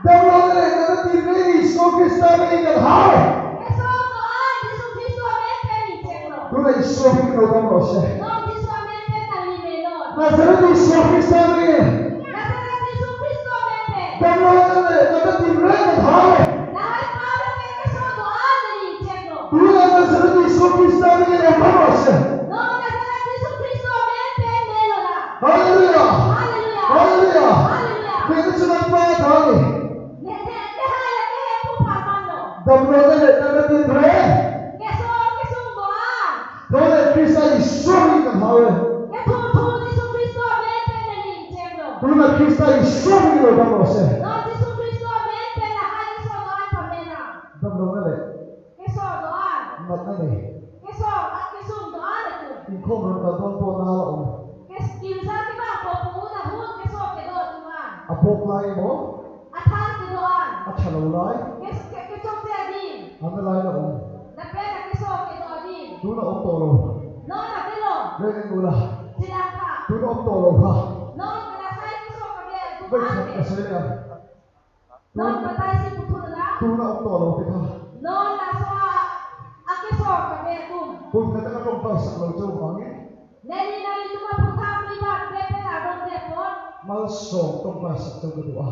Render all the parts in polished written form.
Downloader na TV so Kristana ingat hai. Keso doan Yesus Kristus mente ni ceklo. Dula iso kino damo se. No Yesus mente kali melon. Nazareth iso Kristana ingat. Nazaret Yesus Kristus mente. Downloader na TV ingat hai. Nahai Pablo ke keso doan ni ceklo. Dula Nazareth iso Kristana ingat damo se. No Nazaret Yesus Kristus mente melona. Hallelujah. Haleluya. Hallelujah. Haleluya. Kaya sunod pa tayo. Dehaya ke pu pamano. Downloader na TV Keso doan. Dole Krista iso ingat hai. Ketu Yesus Kristus mente ni ceklo. Dula Krista iso kino damo se. No Yesus Kristus mente nahai keso doan pamena. Downloader Keso doan. matane. Keso doan itu. Iko mereka dompo na om. Kinsa ti ba po puuna hun keso kedo tuman. Apok lai mo. Athan kedoan. At halawlay. Keso ti adin. Andalay na om. Napena keso kedo adin. Duna om tolo. No na telo. Rene nula. Silaka. Duna om tolo ha. No kinasay keso kabe Baik tuman. kasay na. No patay si putuna. Duna om tolo kita. No na so akeso kabe tum. Kung natakatong pa sa kalawcho mangin. Neli nali tuma putang libat pepe na dong depot. Malsong tong pa sa kalawcho.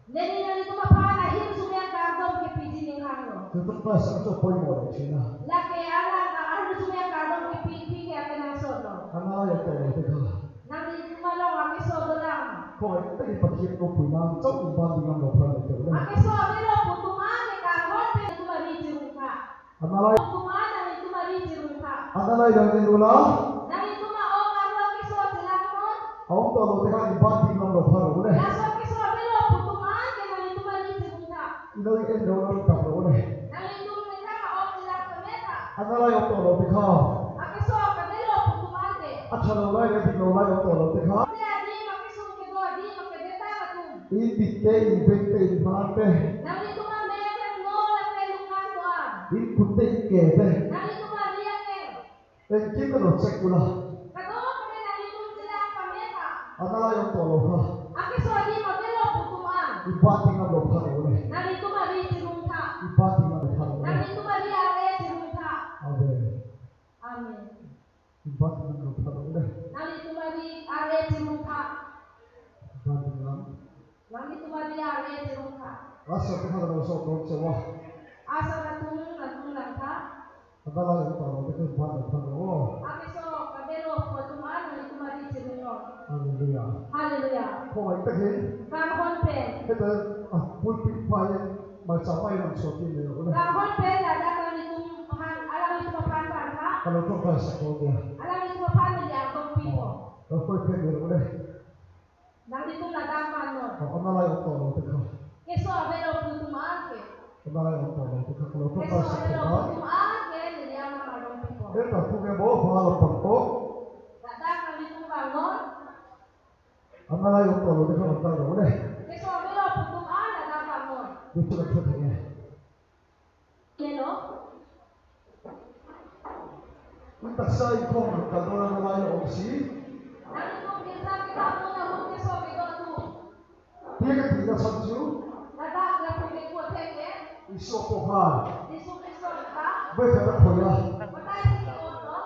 Neli nali tuma pana hin sumyan kardom ke piji ning hangno. Tutong pa sa kalawcho po yung wala china. Laki ala ano sumyan kardom ke piji ke akan sono. Anay ang tolo kita. Nang malong ake sodo lang. Kung ay tayo patikip ko po na sa ibang dingang lopra na ito. Ake sodo lo putuman ke karhon pe tumari jirungka. Analay. Putuman nang tumari jirungka. Analay lang din nula. Nang tuma o karlo ke sodo silang mo. Ang tolo tika ibang dingang lopra na ito. Laso ke sodo lo putuman ke nang tumari jirungka. Inay endo ng tapro uli. Nang tumita ka o silang kameta. Analay ang tolo tika. Ake sodo kadelo putuman ke. At halawlay na dinulay ang tolo tika. Di makisung ke do di makadeta ka tum. Ibigte, ibigte, ibigte. Nang tuma mete no la pelungan doan. Ibigte, ikete. Nang tuma liang ke. En kita lo cek pula. Katawa kami nalitum sila ang pameta. Analay ang tolo ka. Aki so di magelo putuan. Ibati nga lopra na uli. Nalito mari sirungka. Ibati nga lopra na uli. Nalito mari are sirungka. Amen. Amen. Ibati nga lopra na uli. Nalito mari are sirungka. Ibati nga. Nalito mari are sirungka. Asa tika na lo sa otong sewa. Asa natung lang ka. Analay ang tolo tika ibati nga lopra na uli. Aki so kabelo putuan nalito mari sirungka. Hallelujah. Hallelujah. Kung ay takin. Kahon pe. Ito, pulpit pa yan. Magsamay ng sotin na yun. Kahon pe dadakan nitum alam nitum mapantan ka. Kalau kau pas sekolah, Alam nitum mapantan di akong pipo. kau pergi dari mana? Nandito nadaman no. Kau kenal yang tolong tu kau, Keso abelo putumaan ke. kenal yang tolong tu kau. Kalau kau Keso pas abelo sekolah, putumaan ke niliyang mga marong pipo. kita punya bawa bawa pangko, Dadakan nitum bangon. kenal yang tolong tu kau tahu mana? Keso abelo putumaan dadakan mo. Itu kan sebetulnya. Keno? Kita saya kau kalau orang lain opsi, Nandito kinsa kita mo na hong keso bigo tu. dia kan tidak sanju, Dadak na pumiko teke. isu pohon, Disu keso ka. berkata koya, Patay si Kioto.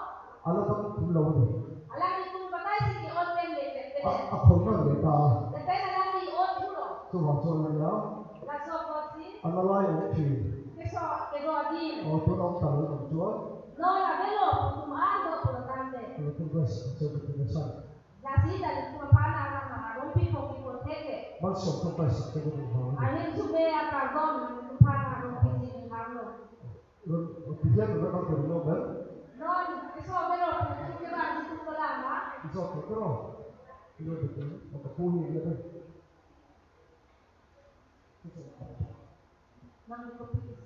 alam tak pulau ni, Alam nitum patay si Kioto pende. aku nak kita, Depende na lang ni Kioto puro. tu macam mana? Laso ko si. Anak lain opsi, Keso kedo adin. oh tu orang tahu orang tua, No abelo putumaan do pulotante. kalau tu bos sebetulnya. Nasi dari kumapana ng mga rumpi po kipoteke. Masuk ke pas sekolah. Ahin sube akardon kumapana rumpi din hangno. Dia juga kan berlo kan? Non, eso pero putuke ba dito ko lang ha? Itu apa terus? Itu betul. Apa punya dia kan? Nang kopis.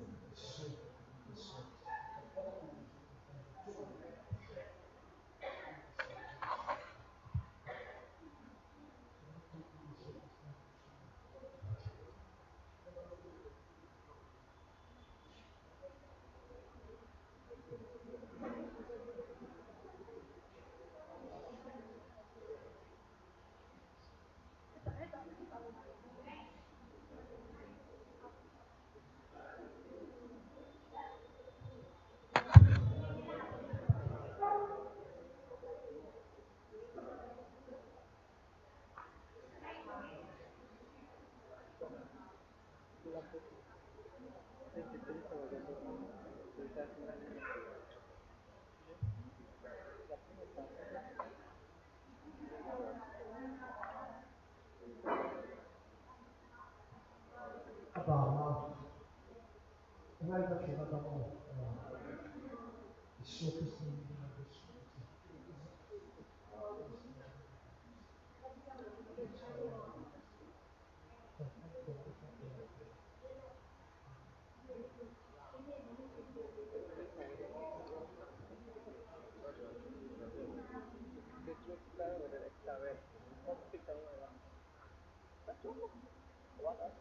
Adama, ngay na kinata mo. Isu Kristo ng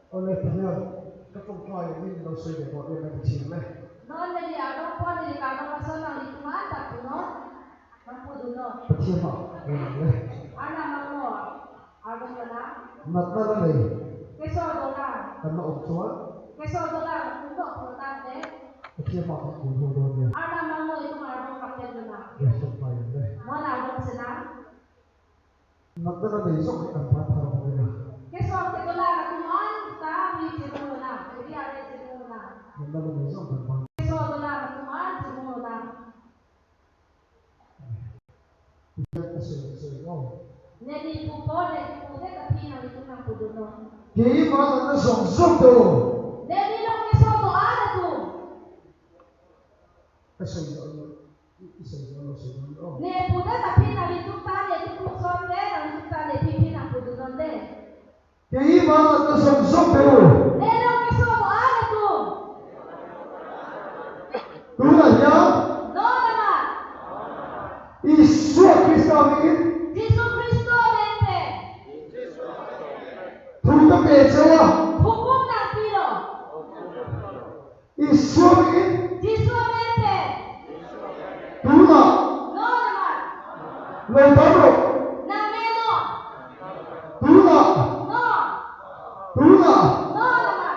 oleh Tuhan, ketumpai iniเราsudah buat yang kecil lah. Non dari agak pun dari kagak masalah itu mata tu non, mampu tu non. Kecil mak, boleh. Anak mampu, agak mana? Mata lagi, Kesor dolar, karena tua, kesor dolar, untuk perutan deh. kecil mak boleh. Anak mampu itu agak pakai dolar. Ya sampai deh. Mana agak senang? Mata lagi sok kita patah boleh. Kesor ke dolar tu non, tapi jenuh dolar, jadi ada jenuh dolar. Mata lagi sok kita. Kesor dolar tu non, jenuh dolar. Kita kesel oh. Jadi pupo tapi yang itu mampu dulu. Kiri mana nak sok tu? Jadi dong kesor tu ada tu. Kesel oh. Ne puda tapi yang itu tadi itu pusat deh, yang itu tadi pipi mampu dulu deh. Kiri mana nak sok tu? Ne dong kesor tu ada tu. Tu lah ya. No nama. Isu Kristo ini. Yesus Kristus mente. Tu tak percaya. Hukum nak piro. Isu ini. Yesus mente. Tu lah. No nama. Lepas Na meno. tu lah. No. Tu lah. No nama.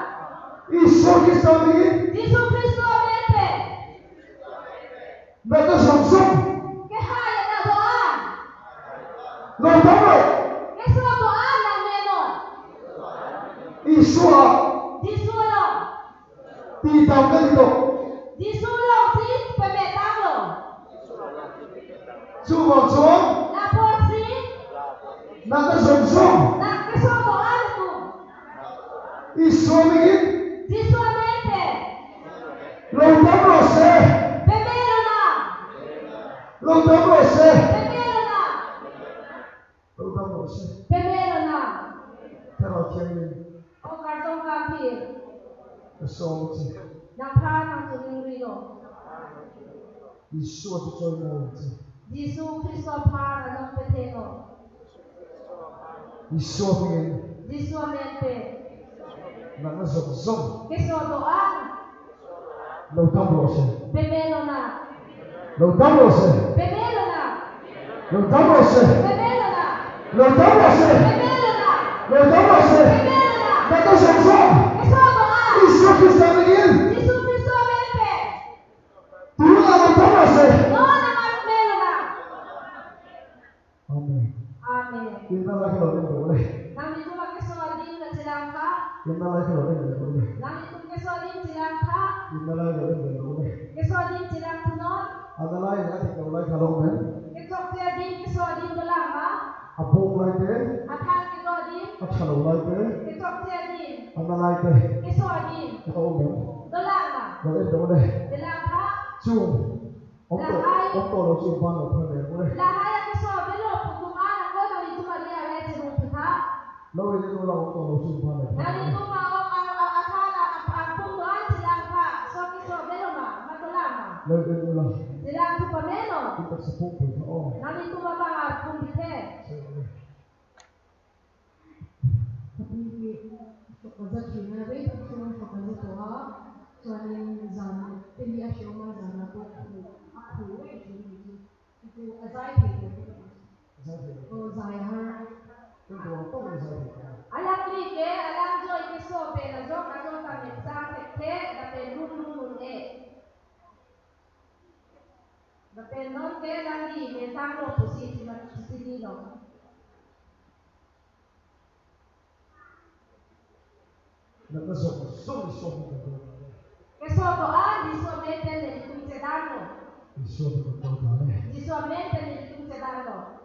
Isu Kristo ini. Yesus Kristus mente. Nak sok. Kehaya na doa. Lepas Kesor doa na meno. isu Yesus lo. tidak begitu. Yesus lo si pemetang lo. Cuma cuan. Lapor si. Nak sok. Na kesor doa tu. Isu ini. Yesus mente. Lepas saya. Pemelo na. Lepas saya. Pemelo na. Lepas saya. Pemelo na. Terus yang O kartong kampir. kesal sih. Napha ng tuliro. Isu itu cuman sih. Yesus Kristus para ng peteno. Isu ini. Yesus mente. Nak sok. Kesor doa. Lepas saya. Pemelo na. Lepas saya. Pemelo na. Lepas saya. Pemelo na. Lepas saya. Pemelo na. Lepas saya. Pemelo na. Nak sok. Kesor doa. Isu Kristo ini. Yesus Kristus mente. Tu lah lepas saya. No naman pemelo na. Amin. Amen. Kita lagi lagi boleh. Nang ito magkesor din na silang ka. Kita lagi lagi boleh. Nang itong kesor din silang ka. Kita lagi lagi boleh. Kesor din silang tunon. Ada lagi nanti kalau lagi kalau kan. Kesor din dolama. Apung lagi. Akan kesor din. Kalau lagi. Kesor din. Ada lagi. Kesor din. Kita umum. Dolama. Boleh. Dolama. Cium. Untuk lo cium mana pun boleh. Lahay ang kesor belo putungan ako nang ito Maria rete ng puta. Lo ini tu lah untuk lo cium mana. Nang ito maok ang akala ang putuan silang ka. So kesor belo ma. Madolama. Lo ini tu lah. Silang tu pameno. Kita sepuk pun. Oh. Nang ito mabangar pumbite. Waza kina bai ta kuma fa kaza to ha to ne zana tili a shi ma zana ko aku wai itu azai ke o zai ha Alam ni ke, alam jo ike so pe na jo ka jo ta me sa te da pe lulu e. Da pe non ke da ni me sa lo posisi ma posisi no. Nakasok so Che sua doa di sua mente nel concederlo. Di sua mente nel concederlo.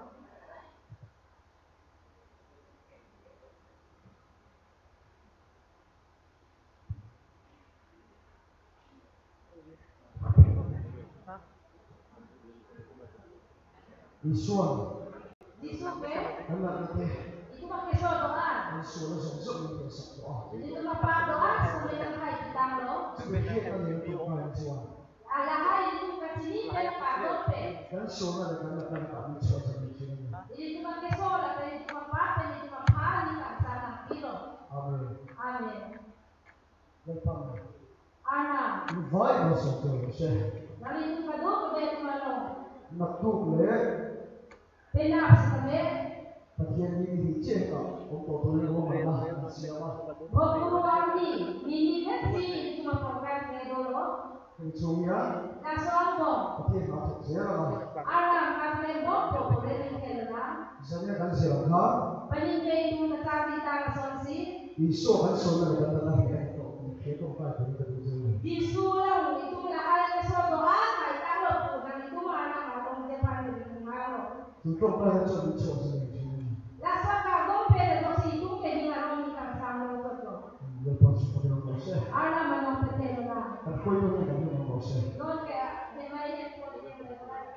Di sua che? anak kita Itu pakai sua doa. di sua langsung berdoa. Itu mapa doa sampai yang hai kita lo. Sebagian dari itu bukan sua. Alahai itu kecil kayak Pak Dope. Dan sua adalah kami sua sendiri. Itu pakai sola dari itu mapa itu mapa ni kan sana kilo. Amin. Amin. Lepas Ana. invite masuk ke saya. Nali itu kaduk dari mana? Naktuk le. Penap sekali. Bagian ini dicek untuk boleh rumah siapa. Guru kami, ini kecil cuma program dulu. Ujungnya, Kasongo, bagian masuk siapa. alam kami bopo boleh dikeluarkan. Misalnya kan siapa. Peninggal itu mencari tangan sonsi. Isu kan soalnya ada tanah yang itu kan dari terus. Disulang itu lah ada doa, kalau bukan itu mana mau depan dari mau. Tutup kan so sendiri. Lasa kagum pada dosi itu kehilangan kita sama itu. Lepas seperti orang Mesir. Alam mana pertanyaan. Aku itu kan orang Mesir. Non kayak yang lainnya boleh yang lain.